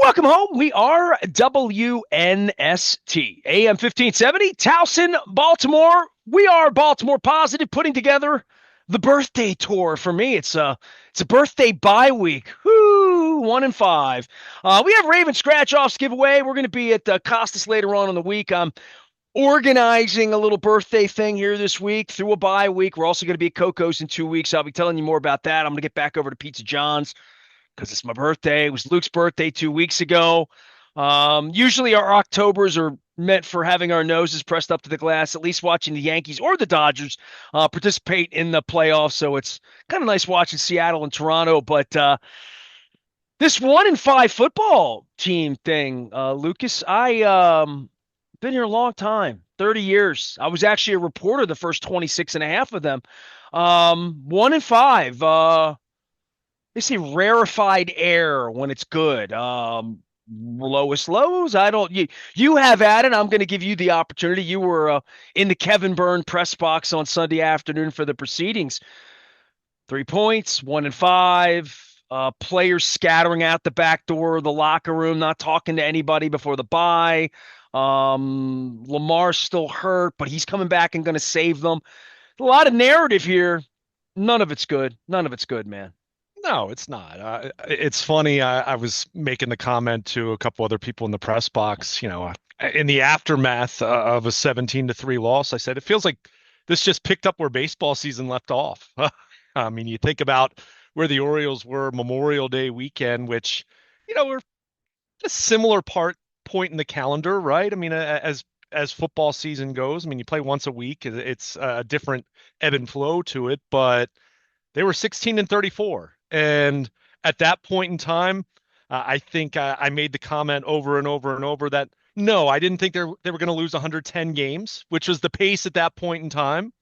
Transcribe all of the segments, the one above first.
Welcome home. We are WNST, AM 1570, Towson, Baltimore. We are Baltimore Positive, putting together the birthday tour. For me, it's a birthday bye week. Whoo, 1 and 5. We have Raven scratch offs giveaway. We're going to be at Costas later on in the week. I'm organizing a little birthday thing here this week through a bye week. We're also going to be at Coco's in 2 weeks. I'll be telling you more about that. I'm going to get back over to Pizza John's because it's my birthday. It was Luke's birthday 2 weeks ago. Usually our Octobers are meant for having our noses pressed up to the glass, at least watching the Yankees or the Dodgers participate in the playoffs. So it's kind of nice watching Seattle and Toronto. But this 1 and 5 football team thing, Lucas, I been here a long time, 30 years. I was actually a reporter the first 26 and a half of them. 1 and 5. They say rarefied air when it's good. Lowest lows. I don't. You have at it. I'm going to give you the opportunity. You were in the Kevin Byrne press box on Sunday afternoon for the proceedings. 3 points, 1 and 5. Players scattering out the back door of the locker room, not talking to anybody before the bye. Lamar's still hurt, but he's coming back and going to save them. A lot of narrative here. None of it's good. None of it's good, man. No, it's not. It's funny. I was making the comment to a couple other people in the press box, in the aftermath of a 17-3 loss. I said, it feels like this just picked up where baseball season left off. I mean, you think about where the Orioles were Memorial Day weekend, which, were a similar point in the calendar, right? I mean, as football season goes, I mean, you play once a week. It's a different ebb and flow to it, but they were 16-34. And at that point in time, I think I made the comment over and over and over that no, I didn't think they were going to lose 110 games, which was the pace at that point in time.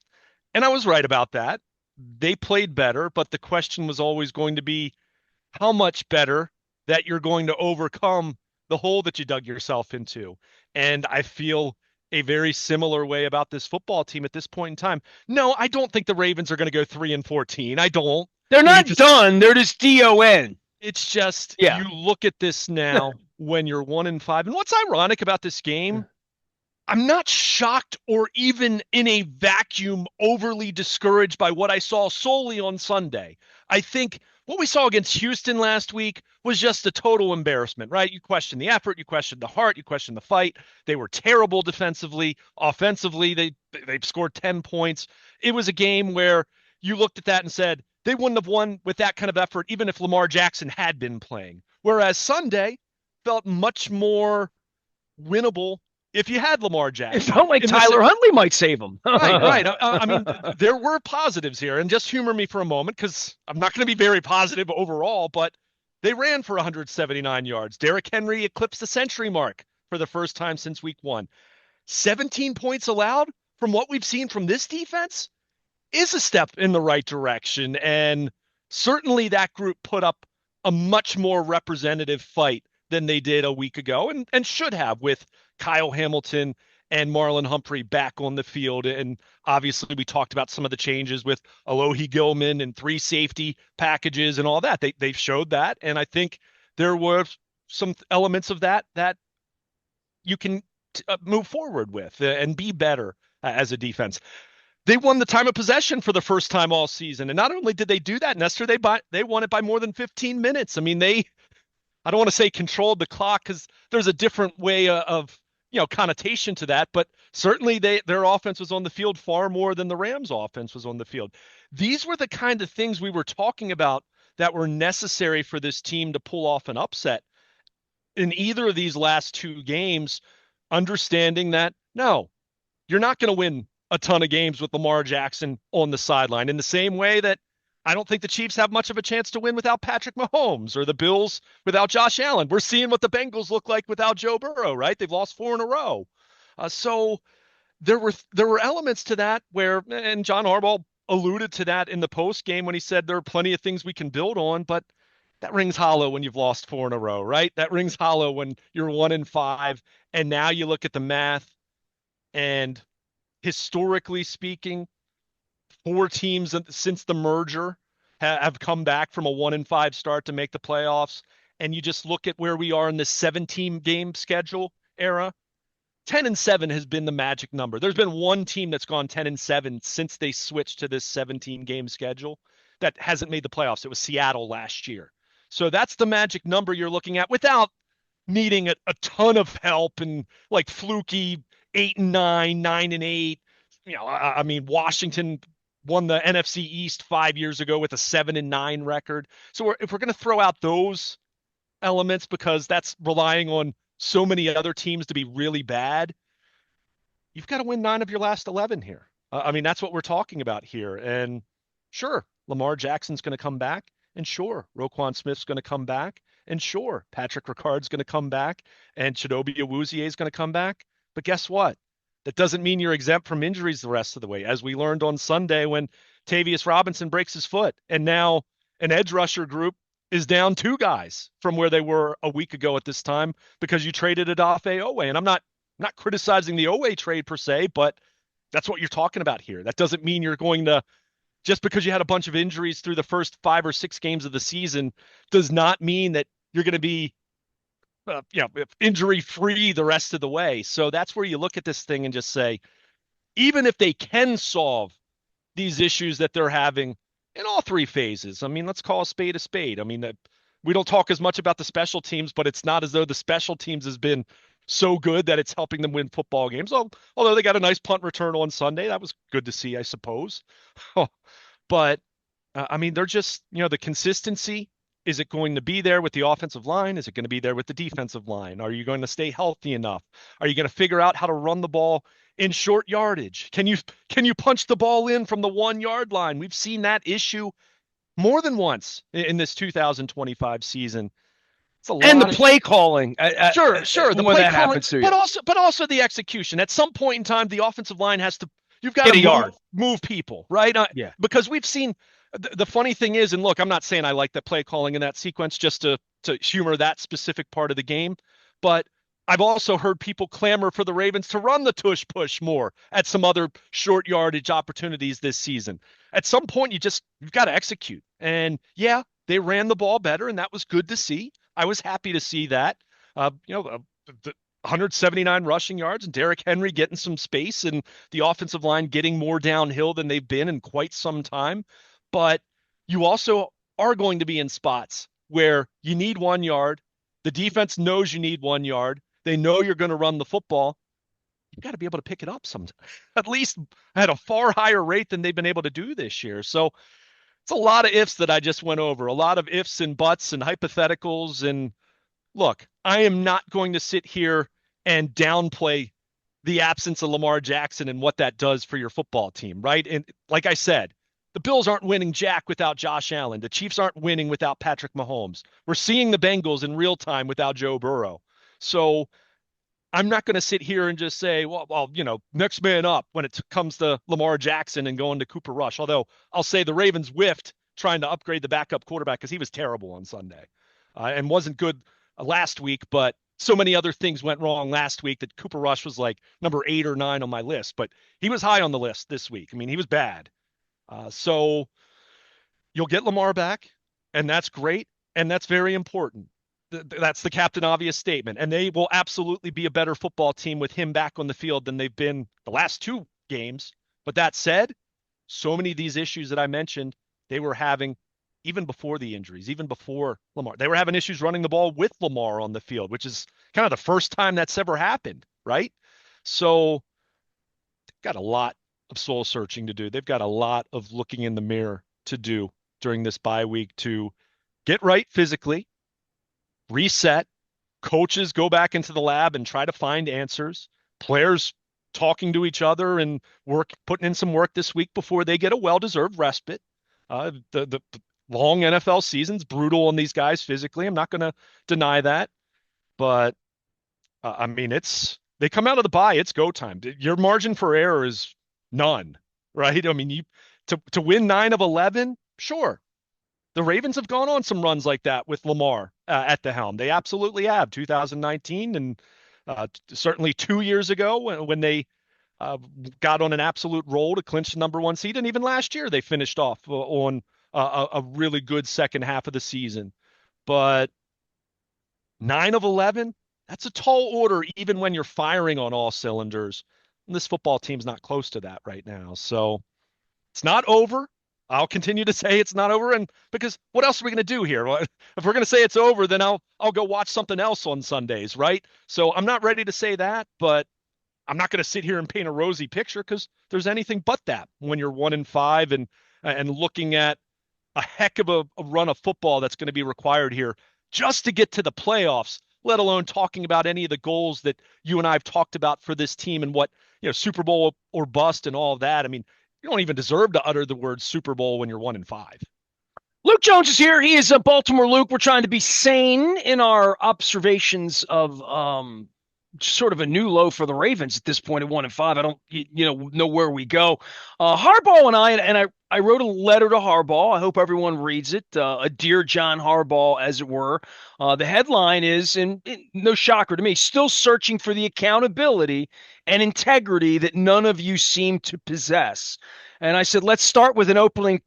And I was right about that. They played better, but the question was always going to be how much better that you're going to overcome the hole that you dug yourself into. And I feel a very similar way about this football team at this point in time. No, I don't think the Ravens are going to go 3-14. I don't. They're I mean, not done. They're just DON. it's just Yeah. you look at this now when you're 1-5. And what's ironic about this game, I'm not shocked or even in a vacuum overly discouraged by what I saw solely on Sunday. I think what we saw against Houston last week was just a total embarrassment, right? You question the effort, you question the heart, you question the fight. They were terrible defensively. Offensively, they've scored 10 points. It was a game where you looked at that and said, they wouldn't have won with that kind of effort even if Lamar Jackson had been playing. Whereas Sunday felt much more winnable if you had Lamar It Jackson. felt like Tyler Huntley might save them. Right, right. I mean, there were positives here, and just humor me for a moment because I'm not going to be very positive overall, but they ran for 179 yards. Derrick Henry eclipsed the century mark for the first time since week 1. 17 points allowed from what we've seen from this defense is a step in the right direction, and certainly that group put up a much more representative fight than they did a week ago and should have with Kyle Hamilton and Marlon Humphrey back on the field. And obviously we talked about some of the changes with Alohi Gilman and 3 safety packages and all that. They've showed that. And I think there were some elements of that you can move forward with and be better as a defense. They won the time of possession for the first time all season. And not only did they do that, Nestor, they won it by more than 15 minutes. I mean, I don't want to say controlled the clock because there's a different way of connotation to that, but certainly their offense was on the field far more than the Rams offense was on the field. These were the kind of things we were talking about that were necessary for this team to pull off an upset in either of these last 2 games, understanding that no, you're not going to win a ton of games with Lamar Jackson on the sideline in the same way that I don't think the Chiefs have much of a chance to win without Patrick Mahomes or the Bills without Josh Allen. We're seeing what the Bengals look like without Joe Burrow, right? They've lost 4 in a row. So there were elements to that where, and John Harbaugh alluded to that in the post game when he said there are plenty of things we can build on, but that rings hollow when you've lost 4 in a row, right? That rings hollow when you're 1-5, and now you look at the math, and historically speaking, 4 teams since the merger have come back from a 1-5 start to make the playoffs. and you just look at where we are in this 17 game schedule era, 10-7 has been the magic number. There's been one team that's gone 10-7 since they switched to this 17 game schedule that hasn't made the playoffs. It was Seattle last year. So that's the magic number you're looking at without needing a ton of help and like fluky 8-9, 9-8. I mean, Washington won the NFC East 5 years ago with a 7-9 record. So if we're going to throw out those elements because that's relying on so many other teams to be really bad, you've got to win 9 of your last 11 here. I mean, that's what we're talking about here. And sure, Lamar Jackson's going to come back. And sure, Roquan Smith's going to come back. And sure, Patrick Ricard's going to come back. And Chidobe Awuzie is going to come back. But guess what? That doesn't mean you're exempt from injuries the rest of the way, as we learned on Sunday when Tavius Robinson breaks his foot. And now an edge rusher group is down 2 guys from where they were a week ago at this time because you traded Odafe Owe. And I'm not criticizing the Owe trade per se, but that's what you're talking about here. That doesn't mean you're going to, just because you had a bunch of injuries through the first 5 or 6 games of the season, does not mean that you're going to be injury free the rest of the way. So that's where you look at this thing and just say, even if they can solve these issues that they're having in all 3 phases, I mean, let's call a spade a spade. I mean, we don't talk as much about the special teams, but it's not as though the special teams has been so good that it's helping them win football games. Although they got a nice punt return on Sunday. That was good to see, I suppose. But I mean, they're just, the consistency. Is it going to be there with the offensive line? Is it going to be there with the defensive line? Are you going to stay healthy enough? Are you going to figure out how to run the ball in short yardage? Can you punch the ball in from the 1-yard line? We've seen that issue more than once in this 2025 season. It's a lot. And the play calling. Sure. The play calling, happens to you. but also the execution. At some point in time, the offensive line has to. You've got Get a to yard. move people, right? Yeah. Because we've seen the funny thing is, and look, I'm not saying I like that play calling in that sequence just to humor that specific part of the game, but I've also heard people clamor for the Ravens to run the tush push more at some other short yardage opportunities this season. At some point, you've got to execute. And yeah, they ran the ball better, and that was good to see. I was happy to see that. The 179 rushing yards and Derrick Henry getting some space and the offensive line getting more downhill than they've been in quite some time. But you also are going to be in spots where you need 1 yard. The defense knows you need 1 yard. They know you're going to run the football. You've got to be able to pick it up sometime, at least at a far higher rate than they've been able to do this year. So it's a lot of ifs that I just went over, a lot of ifs and buts and hypotheticals. And look, I am not going to sit here and downplay the absence of Lamar Jackson and what that does for your football team, right? And like I said, the Bills aren't winning jack without Josh Allen. The Chiefs aren't winning without Patrick Mahomes. We're seeing the Bengals in real time without Joe Burrow. So I'm not going to sit here and just say, well, next man up when it comes to Lamar Jackson and going to Cooper Rush. Although I'll say the Ravens whiffed trying to upgrade the backup quarterback because he was terrible on Sunday and wasn't good last week, but so many other things went wrong last week that Cooper Rush was like number 8 or 9 on my list, but he was high on the list this week. I mean, he was bad. So you'll get Lamar back, and that's great, and that's very important. That's the Captain Obvious statement, and they will absolutely be a better football team with him back on the field than they've been the last 2 games. But that said, so many of these issues that I mentioned, they were having even before the injuries, even before Lamar. They were having issues running the ball with Lamar on the field, which is kind of the first time that's ever happened, right? So they've got a lot of soul searching to do. They've got a lot of looking in the mirror to do during this bye week to get right physically, reset, coaches go back into the lab and try to find answers, players talking to each other and putting in some work this week before they get a well-deserved respite. The long NFL season's brutal on these guys physically. I'm not going to deny that, but I mean, they come out of the bye, it's go time. Your margin for error is none, right? I mean, to win 9 of 11, sure. The Ravens have gone on some runs like that with Lamar at the helm. They absolutely have. 2019 and certainly 2 years ago when they got on an absolute roll to clinch the number 1 seed. And even last year, they finished off on a really good second half of the season. But 9 of 11. That's a tall order, even when you're firing on all cylinders. And this football team's not close to that right now. So it's not over. I'll continue to say it's not over, and because what else are we going to do here? Well, if we're going to say it's over, then I'll go watch something else on Sundays, right? So I'm not ready to say that, but I'm not going to sit here and paint a rosy picture because there's anything but that when you're 1-5 and looking at a heck of a run of football that's going to be required here just to get to the playoffs, let alone talking about any of the goals that you and I have talked about for this team and what, Super Bowl or bust and all of that. I mean, you don't even deserve to utter the word Super Bowl when you're 1-5. Luke Jones is here. He is a Baltimore Luke. We're trying to be sane in our observations of sort of a new low for the Ravens at this point at 1-5. I don't know where we go. Harbaugh and I wrote a letter to Harbaugh. I hope everyone reads it. A Dear John Harbaugh, as it were. The headline is, and no shocker to me, still searching for the accountability and integrity that none of you seem to possess. And I said, let's start with an opening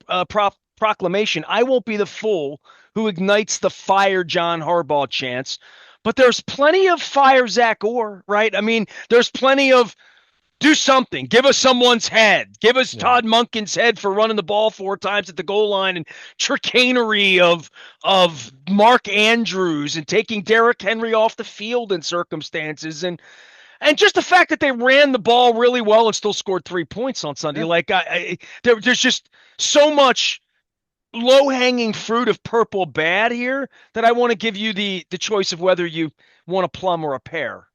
proclamation. I won't be the fool who ignites the fire John Harbaugh chants, but there's plenty of fire Zach Orr, right? I mean, there's plenty of do something. Give us someone's head. Give us Todd Monken's head for running the ball 4 times at the goal line, and chicanery of Mark Andrews and taking Derrick Henry off the field in circumstances, and just the fact that they ran the ball really well and still scored 3 points on Sunday. Yeah. Like there's just so much low-hanging fruit of purple bad here that I want to give you the choice of whether you want a plum or a pear.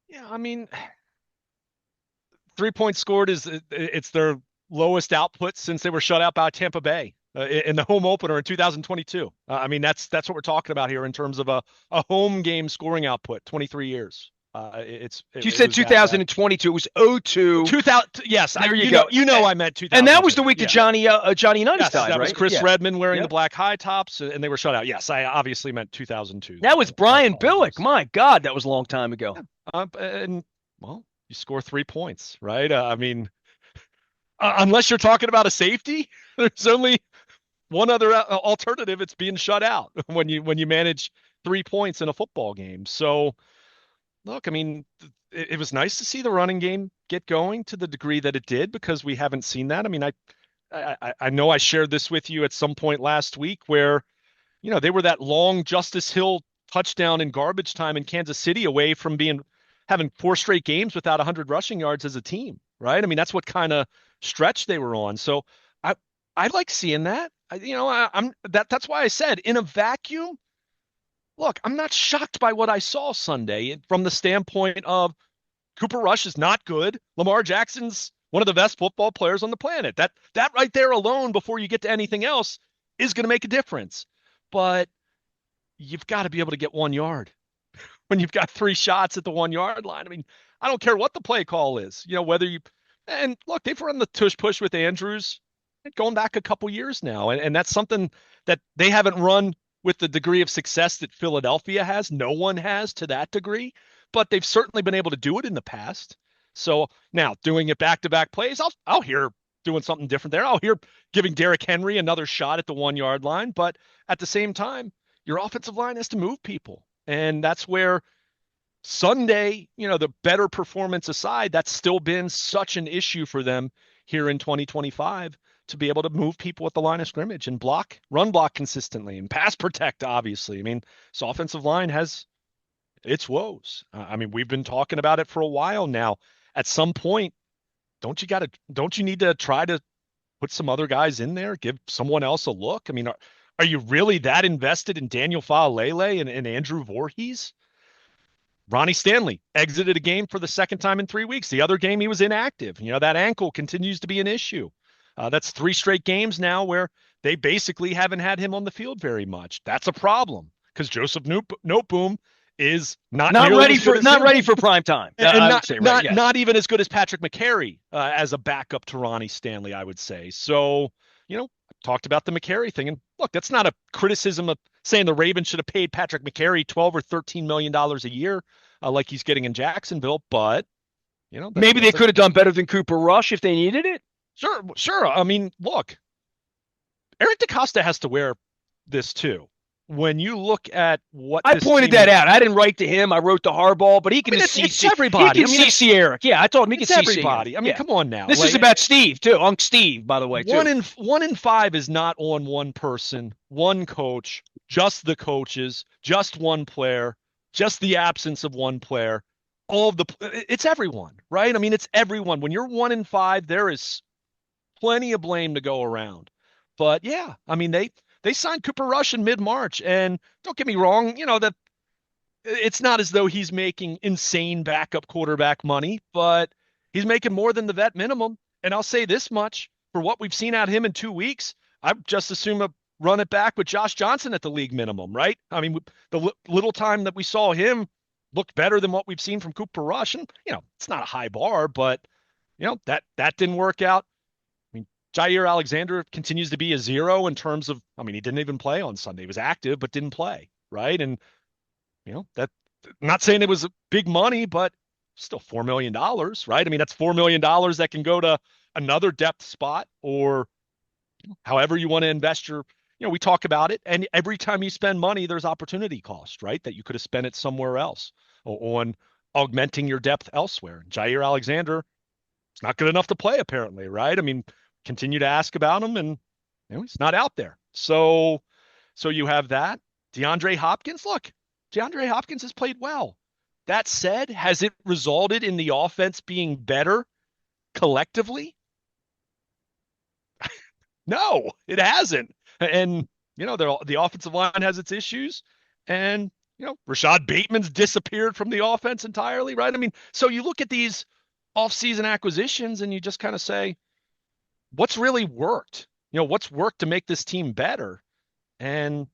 Yeah, I mean, 3 points scored it's their lowest output since they were shut out by Tampa Bay in the home opener in 2022. I mean, that's what we're talking about here in terms of a home game scoring output, 23 years. You said 2022. It was 02. 2000. Yes, there you go. I meant 2000. And that was the week that Johnny Unitas died, that right? was Chris Redmond wearing the black high tops, and they were shut out. Yes, I obviously meant 2002. That was Brian Billick. My God, that was a long time ago. Yeah. And well, you score 3 points, right? I mean, unless you're talking about a safety, there's only one other alternative. It's being shut out when you manage 3 points in a football game. So. Look, I mean, it was nice to see the running game get going to the degree that it did because we haven't seen that. I mean, I know I shared this with you at some point last week where, they were that long Justice Hill touchdown in garbage time in Kansas City away from having 4 straight games without 100 rushing yards as a team, right? I mean, that's what kind of stretch they were on. So I like seeing that. That's why I said in a vacuum. Look, I'm not shocked by what I saw Sunday from the standpoint of Cooper Rush is not good. Lamar Jackson's one of the best football players on the planet. That right there alone, before you get to anything else, is going to make a difference. But you've got to be able to get 1 yard when you've got 3 shots at the 1 yard line. I mean, I don't care what the play call is, and look, they've run the tush push with Andrews going back a couple years now. And that's something that they haven't run with the degree of success that Philadelphia has. No one has to that degree, but they've certainly been able to do it in the past. So now doing it back-to-back plays, I'll hear doing something different there. I'll hear giving Derrick Henry another shot at the 1 yard line, but at the same time, your offensive line has to move people. And that's where Sunday, the better performance aside, that's still been such an issue for them here in 2025. To be able to move people at the line of scrimmage and run block consistently and pass protect, obviously. I mean, this offensive line has its woes. I mean, we've been talking about it for a while now. At some point, don't you need to try to put some other guys in there, give someone else a look? I mean, are you really that invested in Daniel Faalele and Andrew Voorhees? Ronnie Stanley exited a game for the second time in 3 weeks. The other game he was inactive. That ankle continues to be an issue. That's 3 straight games now where they basically haven't had him on the field very much. That's a problem because Joseph Noteboom is not ready for prime time, and not even as good as Patrick McCary as a backup to Ronnie Stanley, I would say. So, talked about the McCary thing, and look, that's not a criticism of saying the Ravens should have paid Patrick McCary $12 or $13 million a year like he's getting in Jacksonville, but maybe they could have done better than Cooper Rush if they needed it. Sure. I mean, look, Eric DeCosta has to wear this too. when you look at what I this pointed team, that out. I didn't write to him. I wrote to Harbaugh, but he I can mean, just it's CC. He everybody. can I mean, CC Eric. Yeah, I told him he can it's CC Eric. everybody. I mean, Yeah. come on now. This is Like about Steve too. Unc Steve, by the way, one too. in one in five is not on one person, one coach, just the coaches, just one player, just the absence of one player. All of the it's everyone, right? I mean, it's everyone. When you're 1 in 5, there is plenty of blame to go around. But yeah, I mean they signed Cooper Rush in mid-March, and don't get me wrong, that it's not as though he's making insane backup quarterback money, but he's making more than the vet minimum. And I'll say this much, for what we've seen out of him in 2 weeks, I'd just assume a run it back with Josh Johnson at the league minimum, right? I mean, the little time that we saw him looked better than what we've seen from Cooper Rush. And, it's not a high bar, but, that didn't work out. I mean, Jair Alexander continues to be a zero in terms of, I mean, he didn't even play on Sunday. He was active, but didn't play, right? And that, I'm not saying it was big money, but still $4 million, right? I mean, that's $4 million that can go to another depth spot, or however you want to invest your, we talk about it. And every time you spend money, there's opportunity cost, right? That you could have spent it somewhere else or on augmenting your depth elsewhere. Jair Alexander, it's not good enough to play, apparently, right? I mean, continue to ask about him, and he's not out there. So you have that. DeAndre Hopkins, look, DeAndre Hopkins has played well. That said, has it resulted in the offense being better collectively? No, it hasn't. And, the offensive line has its issues. And, Rashad Bateman's disappeared from the offense entirely, right? I mean, so you look at these offseason acquisitions and you just kind of say, what's really worked? What's worked to make this team better? And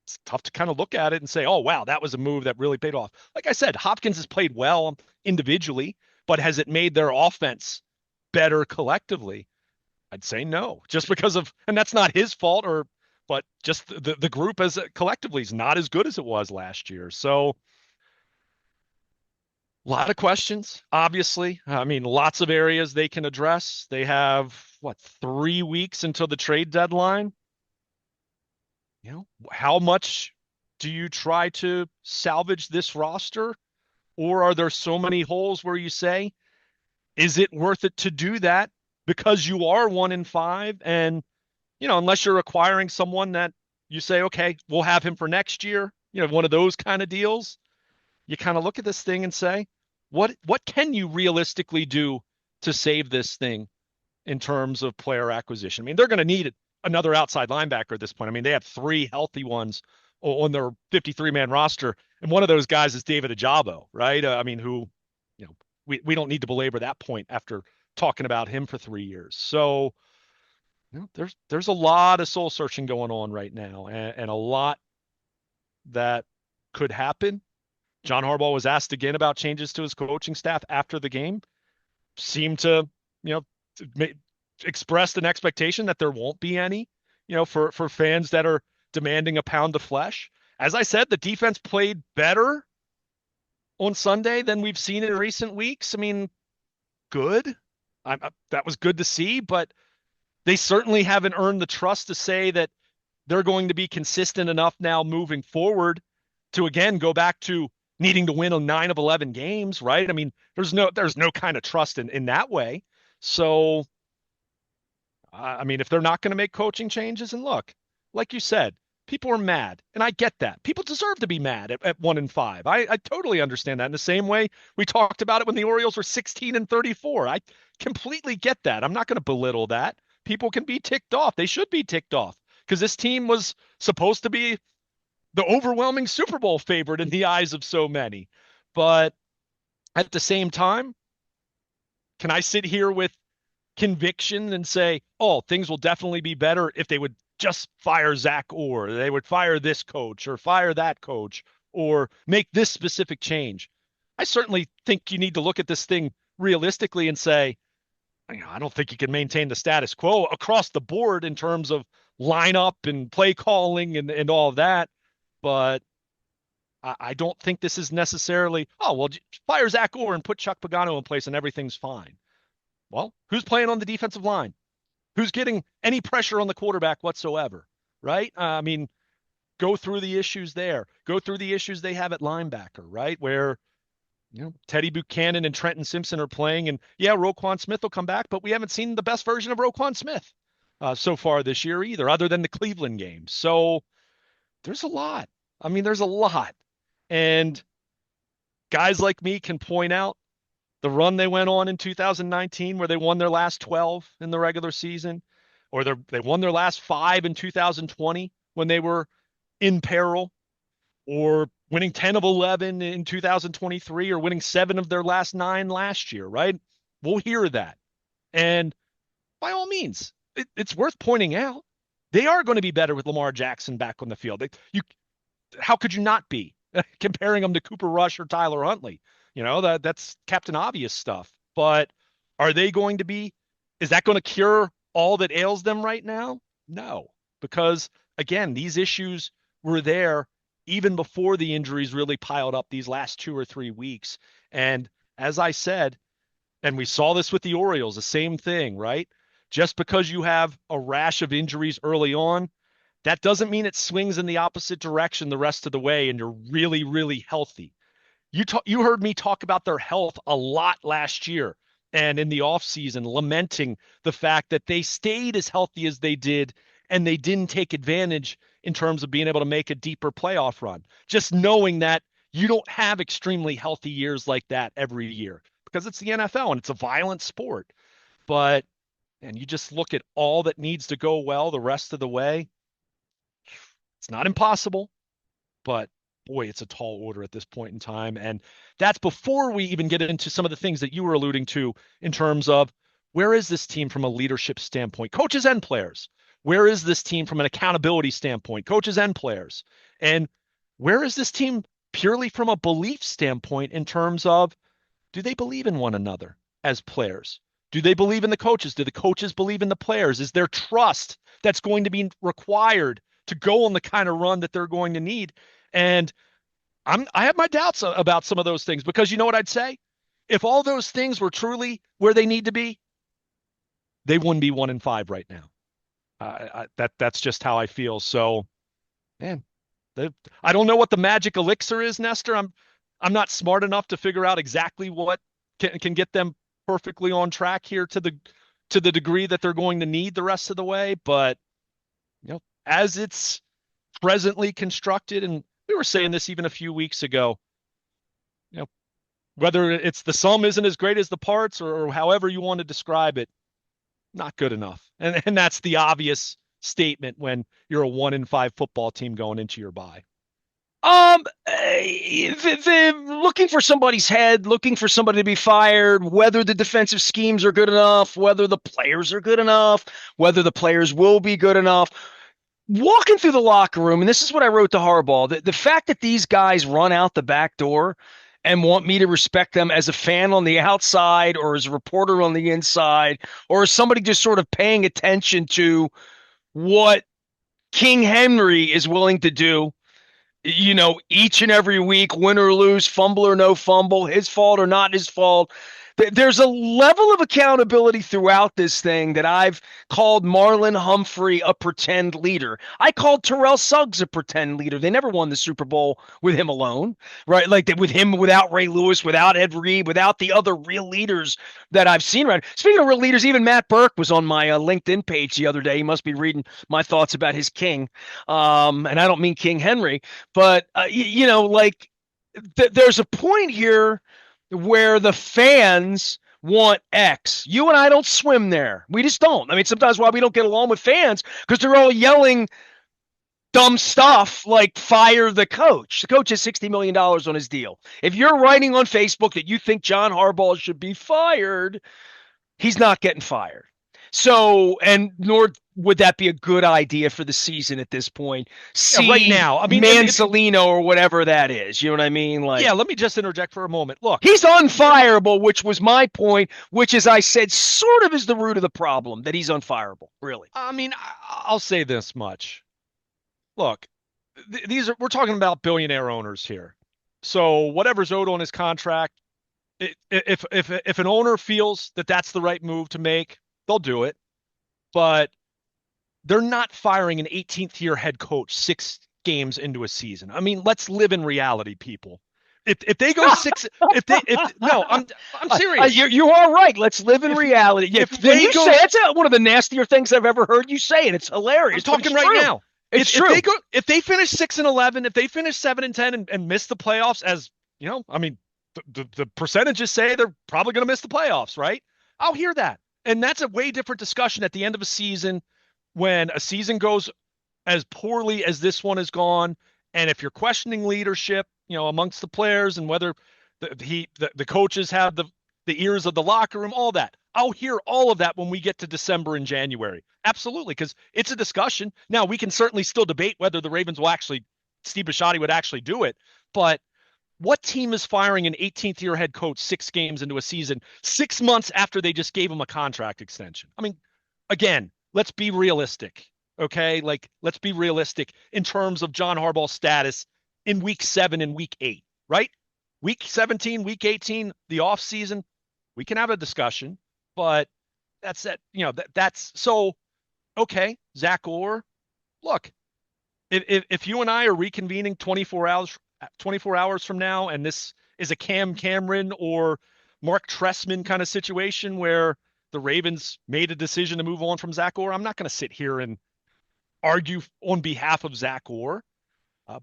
it's tough to kind of look at it and say, oh, wow, that was a move that really paid off. Like I said, Hopkins has played well individually, but has it made their offense better collectively? I'd say no, just because of, and that's not his fault, but just the group as collectively is not as good as it was last year. So a lot of questions, obviously. I mean, lots of areas they can address. They have, 3 weeks until the trade deadline. How much do you try to salvage this roster? Or are there so many holes where you say, is it worth it to do that because you are 1 in 5? And, unless you're acquiring someone that you say, okay, we'll have him for next year, one of those kind of deals, you kind of look at this thing and say, what can you realistically do to save this thing in terms of player acquisition? I mean, they're going to need another outside linebacker at this point. I mean, they have 3 healthy ones on their 53-man roster, and one of those guys is David Ajabo, right? I mean, who, we don't need to belabor that point after talking about him for 3 years. So, there's a lot of soul searching going on right now, and a lot that could happen. John Harbaugh was asked again about changes to his coaching staff after the game. Seemed to, expressed an expectation that there won't be any, for fans that are demanding a pound of flesh. As I said, the defense played better on Sunday than we've seen in recent weeks. I mean, good. That was good to see, but they certainly haven't earned the trust to say that they're going to be consistent enough now moving forward to, again, go back to needing to win on 9 of 11 games, right? I mean, there's no kind of trust in that way. So, I mean, if they're not going to make coaching changes, and look, like you said, people are mad, and I get that. People deserve to be mad at 1 in 5. I totally understand that. In the same way we talked about it when the Orioles were 16-34. I completely get that. I'm not going to belittle that. People can be ticked off. They should be ticked off because this team was supposed to be the overwhelming Super Bowl favorite in the eyes of so many. But at the same time, can I sit here with conviction and say, oh, things will definitely be better if they would just fire Zach Orr, they would fire this coach or fire that coach or make this specific change? I certainly think you need to look at this thing realistically and say, I don't think you can maintain the status quo across the board in terms of lineup and play calling and all of that. But I don't think this is necessarily, oh, well, fire Zach Orr and put Chuck Pagano in place and everything's fine. Well, who's playing on the defensive line? Who's getting any pressure on the quarterback whatsoever, right? I mean, Go through the issues there. Go through the issues they have at linebacker, right? Where, Teddy Buchanan and Trenton Simpson are playing. And yeah, Roquan Smith will come back, but we haven't seen the best version of Roquan Smith so far this year either, other than the Cleveland game. So there's a lot. I mean, there's a lot. And guys like me can point out the run they went on in 2019 where they won their last 12 in the regular season, or they won their last 5 in 2020 when they were in peril, or winning 10 of 11 in 2023, or winning 7 of their last 9 last year, right? We'll hear that. And by all means, it's worth pointing out they are going to be better with Lamar Jackson back on the field. How could you not be comparing them to Cooper Rush or Tyler Huntley? That's Captain Obvious stuff. But are they going to be? Is that going to cure all that ails them right now? No, because again, these issues were there even before the injuries really piled up these last 2 or 3 weeks. And as I said, and we saw this with the Orioles, the same thing, right? Just because you have a rash of injuries early on, that doesn't mean it swings in the opposite direction the rest of the way and you're really, really healthy. You heard me talk about their health a lot last year and in the offseason, lamenting the fact that they stayed as healthy as they did and they didn't take advantage in terms of being able to make a deeper playoff run. Just knowing that you don't have extremely healthy years like that every year because it's the NFL and it's a violent sport. But, and you just look at all that needs to go well the rest of the way. It's not impossible, but boy, it's a tall order at this point in time. And that's before we even get into some of the things that you were alluding to in terms of where is this team from a leadership standpoint, coaches and players? Where is this team from an accountability standpoint, coaches and players? And where is this team purely from a belief standpoint in terms of, do they believe in one another as players? Do they believe in the coaches? Do the coaches believe in the players? Is there trust that's going to be required to go on the kind of run that they're going to need? And I have my doubts about some of those things because you know what I'd say? If all those things were truly where they need to be, they wouldn't be 1-5 right now. That's just how I feel. So, man, I don't know what the magic elixir is, Nestor. I'm not smart enough to figure out exactly what can get them perfectly on track here to the degree that they're going to need the rest of the way. But as it's presently constructed, and we were saying this even a few weeks ago, whether it's the sum isn't as great as the parts or however you want to describe it, not good enough. And that's the obvious statement when you're a 1-5 football team going into your bye. Looking for somebody's head, looking for somebody to be fired, whether the defensive schemes are good enough, whether the players are good enough, whether the players will be good enough. Walking through the locker room, and this is what I wrote to Harbaugh, the fact that these guys run out the back door and want me to respect them as a fan on the outside or as a reporter on the inside or as somebody just sort of paying attention to what King Henry is willing to do, each and every week, win or lose, fumble or no fumble, his fault or not his fault. There's a level of accountability throughout this thing that I've called Marlon Humphrey a pretend leader. I called Terrell Suggs a pretend leader. They never won the Super Bowl with him alone, right? Like with him, without Ray Lewis, without Ed Reed, without the other real leaders that I've seen. Right. Speaking of real leaders, even Matt Burke was on my LinkedIn page the other day. He must be reading my thoughts about his king. And I don't mean King Henry, but there's a point here where the fans want X. You and I don't swim there. We just don't. I mean, sometimes why we don't get along with fans because they're all yelling dumb stuff like fire the coach. The coach has $60 million on his deal. If you're writing on Facebook that you think John Harbaugh should be fired, he's not getting fired. So, and nor would that be a good idea for the season at this point. See, right now, I mean, Mansolino or whatever that is. You know what I mean? Like, yeah, let me just interject for a moment. Look, he's unfireable, which was my point, which, as I said, sort of is the root of the problem, that he's unfireable, really. I mean, I'll say this much. Look, we're talking about billionaire owners here. So whatever's owed on his contract, if an owner feels that that's the right move to make, they'll do it. But they're not firing an 18th year head coach 6 games into a season. I mean, let's live in reality, people. If they go six, if no, I'm serious. You are right. Let's live in reality. Yeah, if when they you go, say it's one of the nastier things I've ever heard you say, and it's hilarious. I'm talking right now. It's true. If they finish 6-11, if they finish 7-10 and miss the playoffs, as you know, I mean, the percentages say they're probably going to miss the playoffs, right? I'll hear that, and that's a way different discussion at the end of a season when a season goes as poorly as this one has gone, and if you're questioning leadership, amongst the players and whether the coaches have the ears of the locker room, all that. I'll hear all of that when we get to December and January. Absolutely, because it's a discussion. Now, we can certainly still debate whether the Ravens will actually, Steve Bisciotti would actually do it, but what team is firing an 18th-year head coach 6 games into a season, 6 months after they just gave him a contract extension? I mean, again, let's be realistic, okay? Like, let's be realistic in terms of John Harbaugh's status in week 7 and week 8, right? Week 17, week 18, the off season, we can have a discussion, but that's it. That's so okay. Zach Orr, look, if you and I are reconvening 24 hours from now, and this is a Cam Cameron or Mark Trestman kind of situation where the Ravens made a decision to move on from Zach Orr, I'm not going to sit here and argue on behalf of Zach Orr.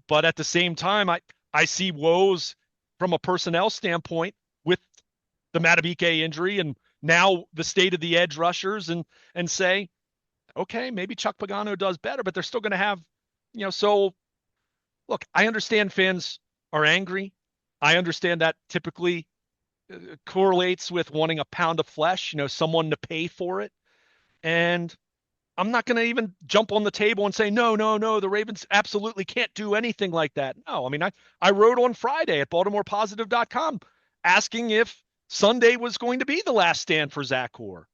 But at the same time, I see woes from a personnel standpoint with the Matabike injury and now the state of the edge rushers and say, okay, maybe Chuck Pagano does better, but they're still going to have, so look, I understand fans are angry. I understand that typically correlates with wanting a pound of flesh, someone to pay for it. And I'm not going to even jump on the table and say, no, the Ravens absolutely can't do anything like that. No, I mean, I wrote on Friday at BaltimorePositive.com asking if Sunday was going to be the last stand for Zach Orr.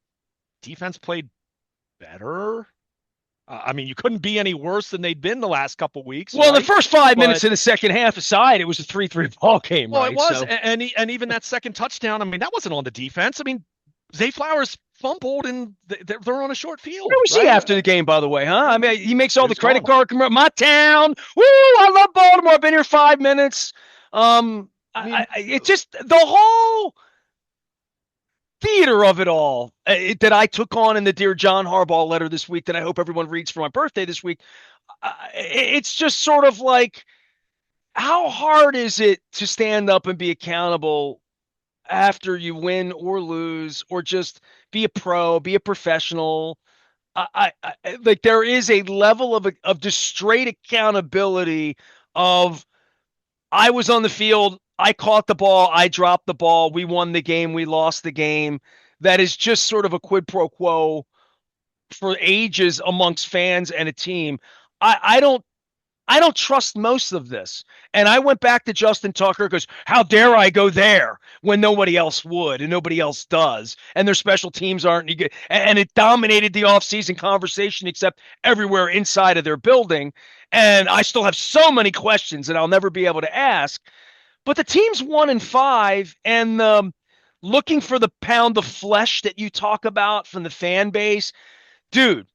Defense played better. I mean, you couldn't be any worse than they'd been the last couple weeks. Well, right? The first 5 minutes of the second half aside, it was a 3-3 ball game. Well, right? It was, so. and even that second touchdown, I mean, that wasn't on the defense. I mean, Zay Flowers fumbled and they're on a short field. Where was he after the game, by the way, huh? I mean, he makes all the credit gone. card. My town. Woo! I love Baltimore. I've been here 5 minutes. It's just the whole theater of it all that I took on in the Dear John Harbaugh letter this week that I hope everyone reads for my birthday this week. It's just sort of like, how hard is it to stand up and be accountable after you win or lose, or just be a pro, be a professional? I like, there is a level of just straight accountability of, I was on the field, I caught the ball, I dropped the ball, we won the game, we lost the game. That is just sort of a quid pro quo for ages amongst fans and a team. I don't trust most of this. And I went back to Justin Tucker because how dare I go there when nobody else would and nobody else does, and their special teams aren't any good. And it dominated the offseason conversation except everywhere inside of their building. And I still have so many questions that I'll never be able to ask. But the team's 1-5, and looking for the pound of flesh that you talk about from the fan base. Dude,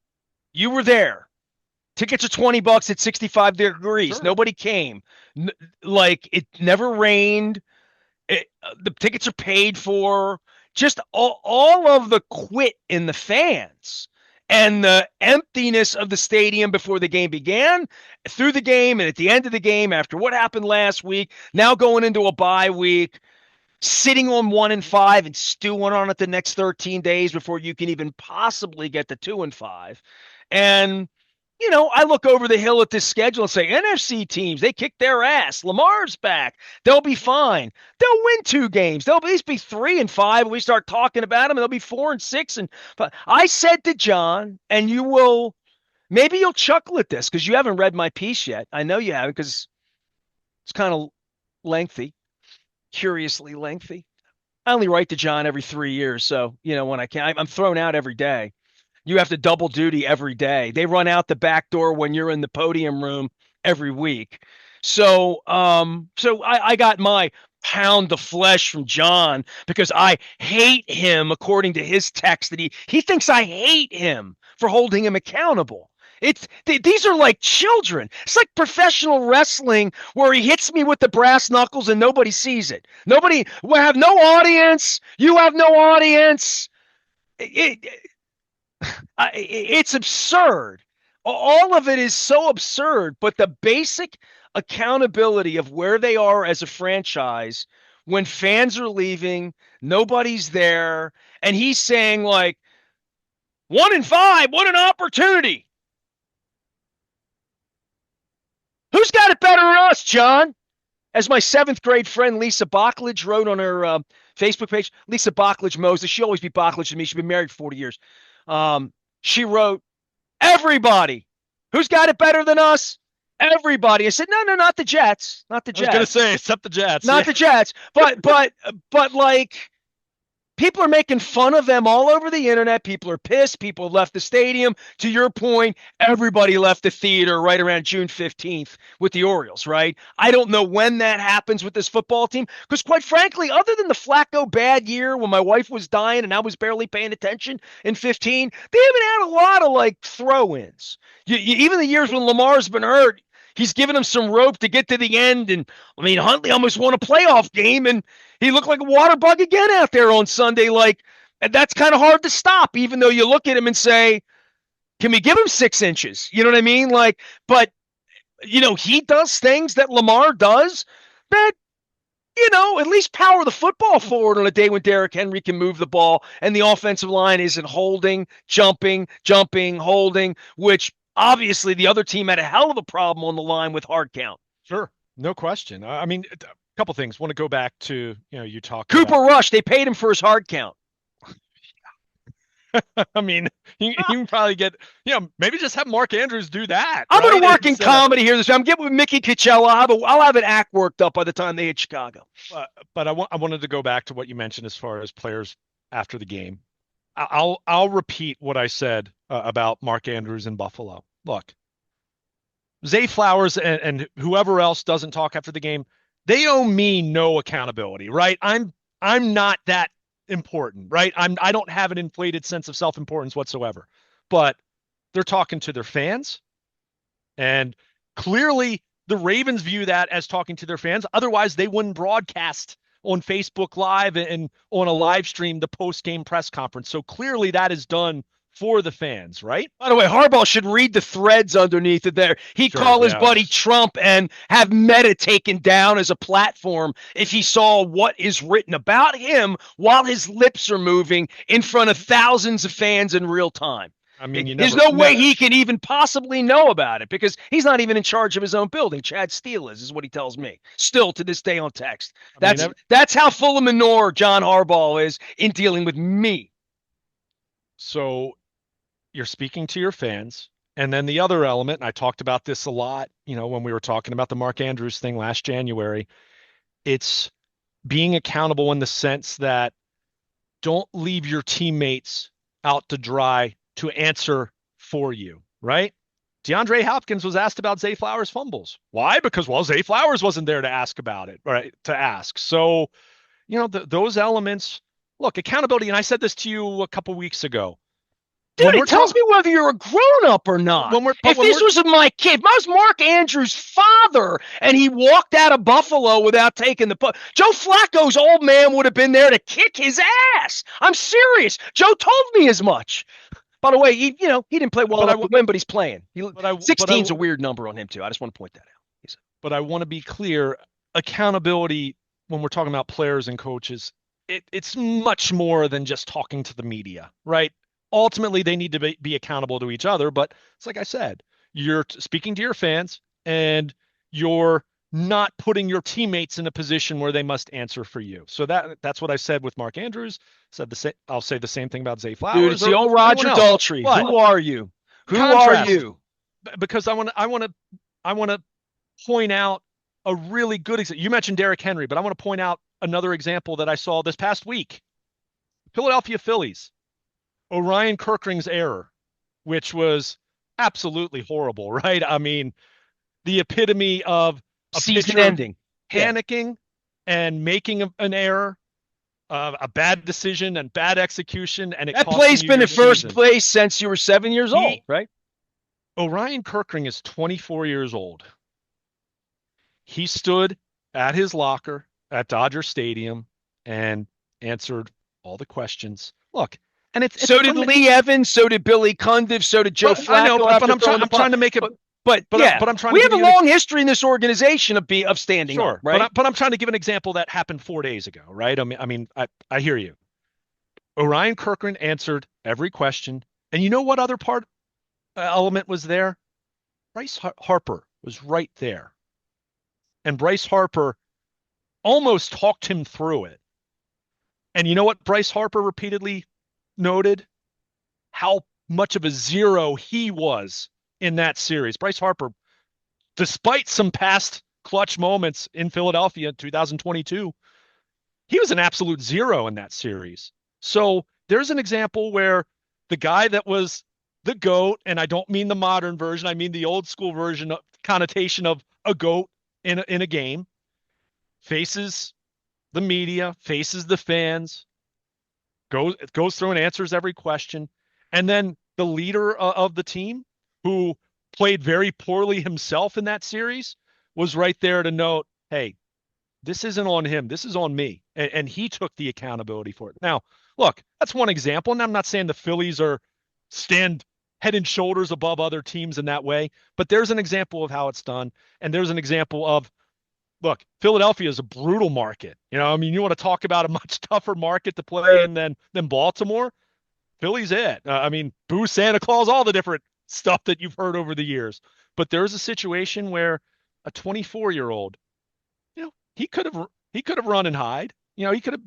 you were there. Tickets are $20 at 65 degrees. Sure. Nobody came. It never rained. The tickets are paid for. Just all of the quit in the fans and the emptiness of the stadium before the game began, through the game, and at the end of the game after what happened last week, now going into a bye week, sitting on 1-5 and stewing on it the next 13 days before you can even possibly get to 2-5. And I look over the hill at this schedule and say, NFC teams, they kick their ass. Lamar's back. They'll be fine. They'll win 2 games. They'll at least be 3-5 when we start talking about them, and they'll be 4-6. And I said to John, and maybe you'll chuckle at this because you haven't read my piece yet. I know you haven't because it's kind of lengthy, curiously lengthy. I only write to John every 3 years. So, when I can, I'm thrown out every day. You have to double duty every day. They run out the back door when you're in the podium room every week. So I got my pound of flesh from John because I hate him, according to his text, that he thinks I hate him for holding him accountable. These are like children. It's like professional wrestling where he hits me with the brass knuckles and nobody sees it. Nobody, we have no audience. You have no audience. It, it's absurd. All of it is so absurd, but the basic accountability of where they are as a franchise when fans are leaving, nobody's there, and he's saying like 1-5, what an opportunity. Who's got it better than us, John? As my seventh grade friend Lisa Bachledge wrote on her Facebook page, Lisa Bachledge Moses, she always be Bachledge to me. She's been married for 40 years. She wrote, everybody. Who's got it better than us? Everybody. I said, no, not the Jets. Not the Jets. I was going to say, except the Jets. Not the Jets. But like, people are making fun of them all over the internet. People are pissed. People have left the stadium. To your point, everybody left the theater right around June 15th with the Orioles, right? I don't know when that happens with this football team because, quite frankly, other than the Flacco bad year when my wife was dying and I was barely paying attention in 15, they haven't had a lot of, like, throw-ins. Even the years when Lamar's been hurt, he's given him some rope to get to the end. And, I mean, Huntley almost won a playoff game, and he looked like a water bug again out there on Sunday. Like, and that's kind of hard to stop, even though you look at him and say, can we give him 6 inches? You know what I mean? Like, but, he does things that Lamar does that, at least power the football forward on a day when Derrick Henry can move the ball and the offensive line isn't holding, jumping, holding, which obviously the other team had a hell of a problem on the line with hard count. Sure. No question. I mean, a couple things. Want to go back to, you talk Cooper Rush. They paid him for his hard count. I mean, you can probably get, maybe just have Mark Andrews do that. I'm going to work in comedy here. I'm getting with Mickey Coachella. I'll have an act worked up by the time they hit Chicago. But I wanted to go back to what you mentioned as far as players after the game. I'll repeat what I said about Mark Andrews in Buffalo. Look, Zay Flowers and whoever else doesn't talk after the game, they owe me no accountability, right? I'm not that important, right? I don't have an inflated sense of self-importance whatsoever. But they're talking to their fans, and clearly the Ravens view that as talking to their fans. Otherwise, they wouldn't broadcast on Facebook Live and on a live stream the post-game press conference. So clearly that is done for the fans, right? By the way, Harbaugh should read the threads underneath it there. He'd call his buddy Trump and have Meta taken down as a platform if he saw what is written about him while his lips are moving in front of thousands of fans in real time. I mean, there's no way he can even possibly know about it because he's not even in charge of his own building. Chad Steele is what he tells me. Still to this day on text. That's how full of manure John Harbaugh is in dealing with me. So you're speaking to your fans. And then the other element, and I talked about this a lot, when we were talking about the Mark Andrews thing last January, it's being accountable in the sense that don't leave your teammates out to dry to answer for you, right? DeAndre Hopkins was asked about Zay Flowers' fumbles. Why? Because, Zay Flowers wasn't there to ask about it, right? To ask. So, those elements, look, accountability, and I said this to you a couple weeks ago. Dude, it tells me whether you're a grown-up or not. If this was my kid, if I was Mark Andrews' father, and he walked out of Buffalo without taking the puck, Joe Flacco's old man would have been there to kick his ass. I'm serious. Joe told me as much. By the way, he didn't play well enough to win, but he's playing. 16's a weird number on him, too. I just want to point that out. But I want to be clear, accountability, when we're talking about players and coaches, it's much more than just talking to the media, right? Ultimately, they need to be accountable to each other. But it's like I said, you're speaking to your fans and you're not putting your teammates in a position where they must answer for you. So that's what I said with Mark Andrews. I'll say the same thing about Zay Flowers. Dude, it's the old Roger Daltrey. Who are you? Who are you? Because I want to point out a really good example. You mentioned Derrick Henry, but I want to point out another example that I saw this past week. Philadelphia Phillies. Orion Kirkring's error, which was absolutely horrible, right? I mean, the epitome of a season ending, panicking and making an error, a bad decision and bad execution, and that play's been at first place since you were 7 years old, right? Orion Kirkring is 24 years old. He stood at his locker at Dodger Stadium and answered all the questions. Look, and it's So did from, Lee Evans. So did Billy Cundiff. So did Joe but I know, Flacco after I'm trying throwing the I'm trying puck. to make it, But yeah, but I'm trying we to have give a you long history in this organization of standing up, sure, right? but I'm trying to give an example that happened 4 days ago, right? I hear you. Orion Kirkland answered every question, and you know what other part element was there? Bryce Harper was right there, and Bryce Harper almost talked him through it. And you know what Bryce Harper repeatedly noted? How much of a zero he was in that series. Bryce Harper, despite some past clutch moments in Philadelphia in 2022, he was an absolute zero in that series. So there's an example where the guy that was the GOAT, and I don't mean the modern version, I mean the old school version of connotation of a GOAT in a game, faces the media, faces the fans, goes through and answers every question. And then the leader of the team, who played very poorly himself in that series, was right there to note, hey, this isn't on him. This is on me. And he took the accountability for it. Now, look, that's one example. And I'm not saying the Phillies are stand head and shoulders above other teams in that way, but there's an example of how it's done. And there's an example of, look, Philadelphia is a brutal market. I mean, you want to talk about a much tougher market to play in than Baltimore? Philly's it. I mean, boo Santa Claus, all the different stuff that you've heard over the years. But there's a situation where a 24-year-old, he could have run and hide. He could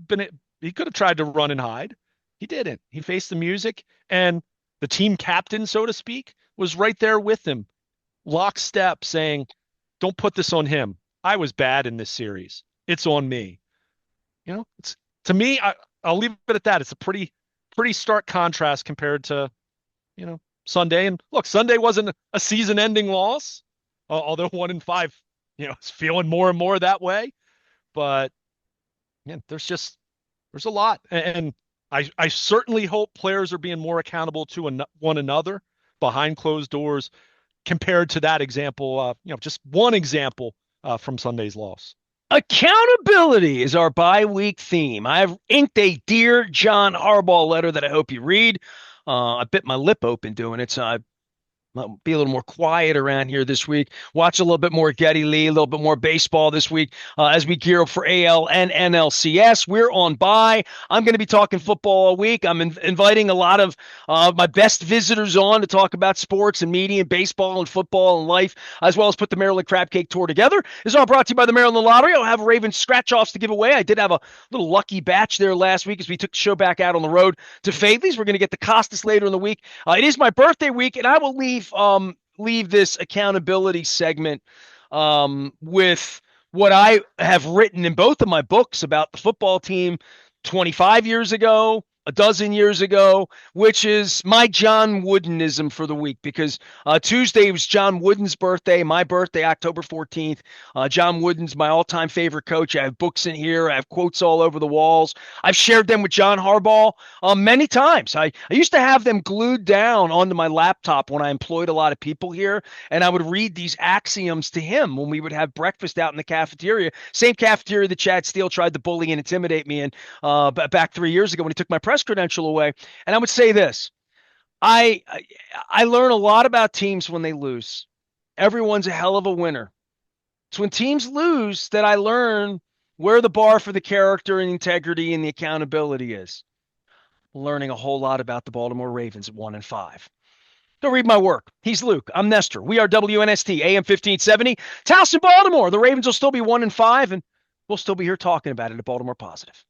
have tried to run and hide. He didn't. He faced the music, and the team captain, so to speak, was right there with him, lockstep, saying, "Don't put this on him. I was bad in this series. It's on me." It's to me. I'll leave it at that. It's a pretty stark contrast compared to Sunday. And look, Sunday wasn't a season-ending loss, although 1-5, it's feeling more and more that way. But yeah, there's a lot, and I certainly hope players are being more accountable to one another behind closed doors compared to that example. Just one example from Sunday's loss. Accountability is our bye-week theme. I've inked a Dear John Harbaugh letter that I hope you read. I bit my lip open doing it, so I'll be a little more quiet around here this week. Watch a little bit more Getty Lee, a little bit more baseball this week as we gear up for AL and NLCS. We're on bye. I'm going to be talking football all week. I'm inviting a lot of my best visitors on to talk about sports and media and baseball and football and life, as well as put the Maryland Crab Cake Tour together. This is all brought to you by the Maryland Lottery. I'll have Ravens scratch-offs to give away. I did have a little lucky batch there last week as we took the show back out on the road to Fadley's. We're going to get the Costas later in the week. It is my birthday week, and I will leave this accountability segment with what I have written in both of my books about the football team 25 years ago, a dozen years ago, which is my John Woodenism for the week, because Tuesday was John Wooden's birthday, my birthday, October 14th. John Wooden's my all-time favorite coach. I have books in here. I have quotes all over the walls. I've shared them with John Harbaugh many times. I used to have them glued down onto my laptop when I employed a lot of people here, and I would read these axioms to him when we would have breakfast out in the cafeteria. Same cafeteria that Chad Steele tried to bully and intimidate me in back 3 years ago when he took my press credential away. And I would say this: I learn a lot about teams when they lose. Everyone's a hell of a winner. It's when teams lose that I learn where the bar for the character and integrity and the accountability is. Learning a whole lot about the Baltimore Ravens at 1-5. Go read my work. He's Luke. I'm Nestor. We are WNST AM 1570. Towson, Baltimore. The Ravens will still be 1-5, and we'll still be here talking about it at Baltimore Positive.